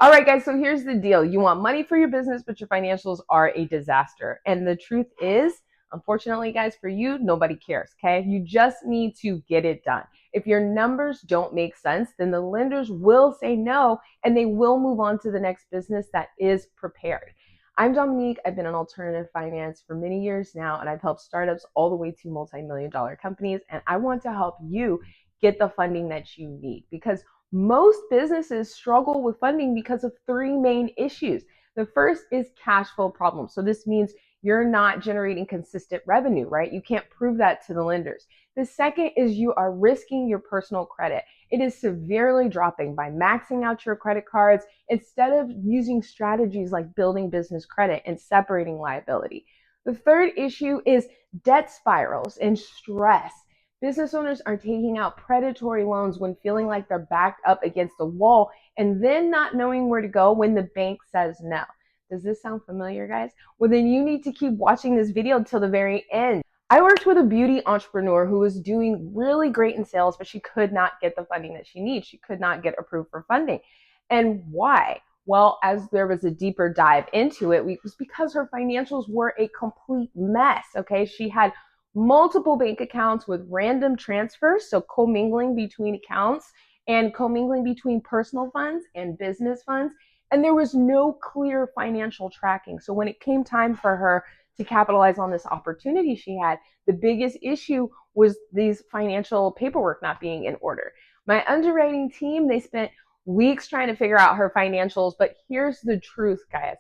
All right, guys, so here's the deal. You want money for your business, but your financials are a disaster. And the truth is, unfortunately, guys, for you, nobody cares, okay? You just need to get it done. If your numbers don't make sense, then the lenders will say no and they will move on to the next business that is prepared. I'm Dominique. I've been in alternative finance for many years now, and I've helped startups all the way to multi-million-dollar companies. And I want to help you get the funding that you need because most businesses struggle with funding because of three main issues. The first is cash flow problems. So this means you're not generating consistent revenue, right? You can't prove that to the lenders. The second is you are risking your personal credit. It is severely dropping by maxing out your credit cards instead of using strategies like building business credit and separating liability. The third issue is debt spirals and stress. Business owners are taking out predatory loans when feeling like they're backed up against the wall and then not knowing where to go when the bank says no. Does this sound familiar, guys? Well, then you need to keep watching this video until the very end. I worked with a beauty entrepreneur who was doing really great in sales, but she could not get the funding that she needs. She could not get approved for funding. And why? Well, as there was a deeper dive into it, it was because her financials were a complete mess, okay? She had multiple bank accounts with random transfers, so commingling between accounts and commingling between personal funds and business funds. And there was no clear financial tracking. So when it came time for her to capitalize on this opportunity she had, the biggest issue was these financial paperwork not being in order. My underwriting team, they spent weeks trying to figure out her financials, but here's the truth, guys.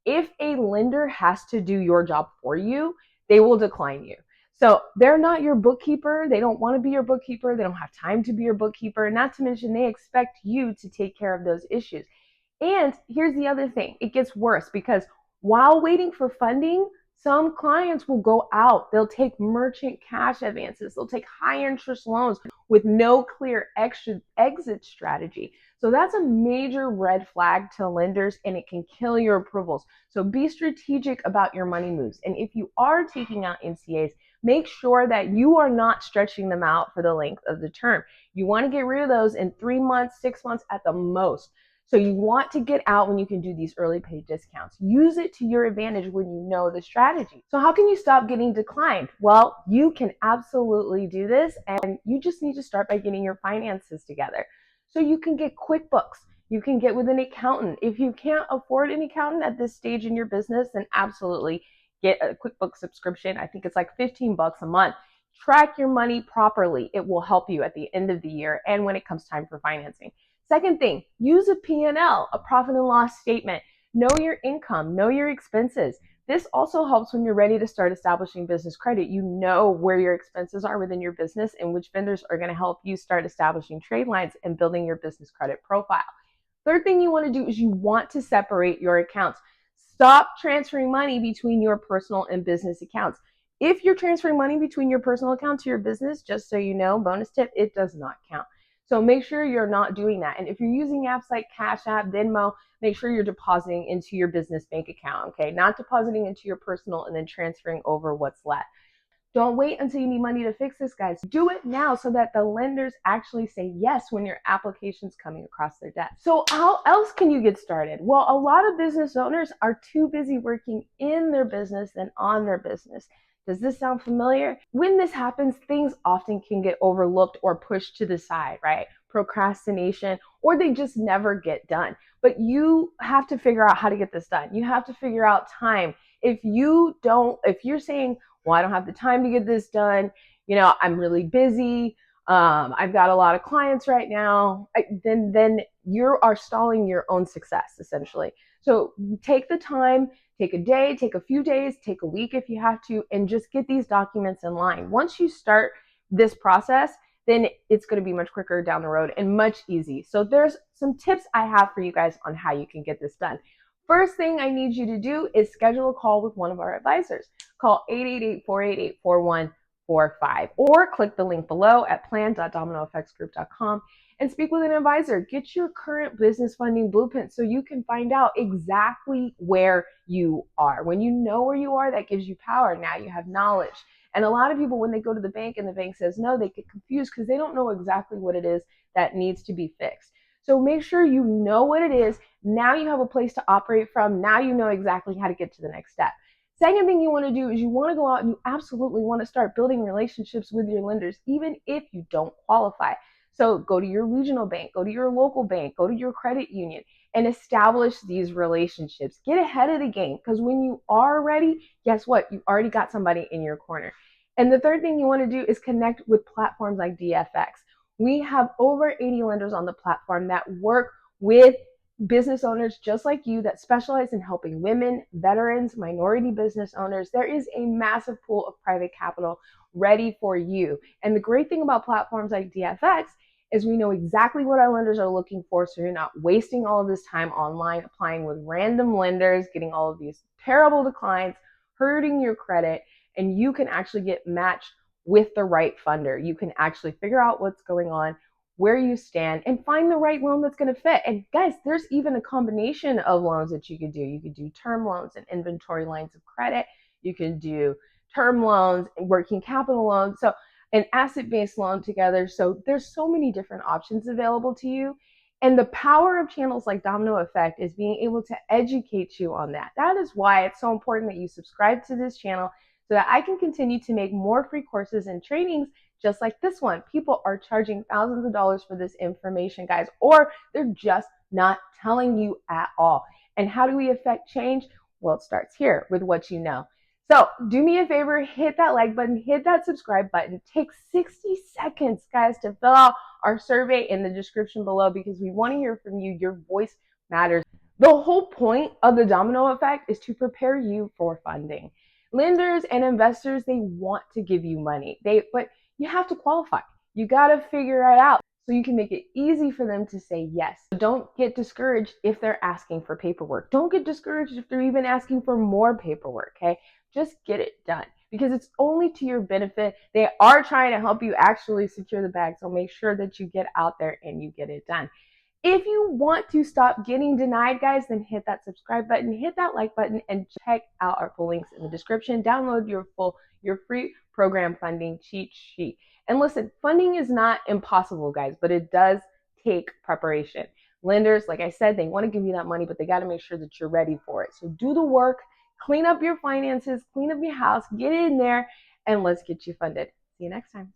If a lender has to do your job for you, they will decline you. So they're not your bookkeeper. They don't want to be your bookkeeper. They don't have time to be your bookkeeper. Not to mention they expect you to take care of those issues. And here's the other thing. It gets worse because while waiting for funding, some clients will go out. They'll take merchant cash advances. They'll take high interest loans with no clear exit strategy. So that's a major red flag to lenders and it can kill your approvals. So be strategic about your money moves. And if you are taking out MCAs, make sure that you are not stretching them out for the length of the term. You want to get rid of those in 3 months, 6 months at the most. So you want to get out when you can do these early pay discounts. Use it to your advantage when you know the strategy. So how can you stop getting declined? Well, you can absolutely do this, and you just need to start by getting your finances together. So you can get QuickBooks. You can get with an accountant. If you can't afford an accountant at this stage in your business, then absolutely get a QuickBooks subscription. I think it's like $15 a month. Track your money properly. It will help you at the end of the year and when it comes time for financing. Second thing, use a P&L, a profit and loss statement. Know your income, know your expenses. This also helps when you're ready to start establishing business credit. You know where your expenses are within your business and which vendors are going to help you start establishing trade lines and building your business credit profile. Third thing you want to do is you want to separate your accounts. Stop transferring money between your personal and business accounts. If you're transferring money between your personal account to your business, just so you know, bonus tip, it does not count. So make sure you're not doing that. And if you're using apps like Cash App, Venmo, make sure you're depositing into your business bank account, okay? Not depositing into your personal and then transferring over what's left. Don't wait until you need money to fix this, guys. Do it now so that the lenders actually say yes when your application's coming across their desk. So how else can you get started? Well, a lot of business owners are too busy working in their business than on their business. Does this sound familiar? When this happens, things often can get overlooked or pushed to the side, right? Procrastination, or they just never get done. But you have to figure out how to get this done. You have to figure out time. If you're saying, well, I don't have the time to get this done, I'm really busy, I've got a lot of clients right now, then you are stalling your own success, essentially. So take the time, take a day, take a few days, take a week if you have to, and just get these documents in line. Once you start this process, then it's going to be much quicker down the road and much easier. So there's some tips I have for you guys on how you can get this done. First thing I need you to do is schedule a call with one of our advisors. Call 888-488-4145 or click the link below at plan.dominoeffectsgroup.com and speak with an advisor. Get your current business funding blueprint so you can find out exactly where you are. When you know where you are, that gives you power. Now you have knowledge. And a lot of people, when they go to the bank and the bank says no, they get confused because they don't know exactly what it is that needs to be fixed. So make sure you know what it is. Now you have a place to operate from. Now you know exactly how to get to the next step. Second thing you want to do is you want to go out and you absolutely want to start building relationships with your lenders, even if you don't qualify. So go to your regional bank, go to your local bank, go to your credit union, and establish these relationships. Get ahead of the game, because when you are ready, guess what? You already got somebody in your corner. And the third thing you want to do is connect with platforms like DFX. We have over 80 lenders on the platform that work with business owners just like you that specialize in helping women, veterans, minority business owners. There is a massive pool of private capital ready for you. And the great thing about platforms like DFX is we know exactly what our lenders are looking for, so you're not wasting all of this time online applying with random lenders, getting all of these terrible declines, hurting your credit, and you can actually get matched with the right funder. You can actually figure out what's going on, where you stand, and find the right loan that's going to fit. And guys, there's even a combination of loans that you could do. You could do term loans and inventory lines of credit. You can do term loans and working capital loans. So an asset-based loan together. So there's so many different options available to you. And the power of channels like Domino Effect is being able to educate you on that. That is why it's so important that you subscribe to this channel so that I can continue to make more free courses and trainings just like this one. People are charging thousands of dollars for this information, guys, or they're just not telling you at all. And how do we affect change? Well, it starts here with what you know. So do me a favor, hit that like button, hit that subscribe button. Take 60 seconds, guys, to fill out our survey in the description below, because we want to hear from you. Your voice matters. The whole point of the domino effect is to prepare you for funding. Lenders and investors, they want to give you money, but you have to qualify. You got to figure it out so you can make it easy for them to say yes. Don't get discouraged if they're asking for paperwork. Don't get discouraged if they're even asking for more paperwork, okay? Just get it done, because it's only to your benefit. They are trying to help you actually secure the bag, so make sure that you get out there and you get it done. If you want to stop getting denied, guys, then hit that subscribe button, hit that like button, and check out our full links in the description. Download your free program funding cheat sheet. And listen, funding is not impossible, guys, but it does take preparation. Lenders, like I said, they want to give you that money, but they got to make sure that you're ready for it. So do the work, clean up your finances, clean up your house, get in there, and let's get you funded. See you next time.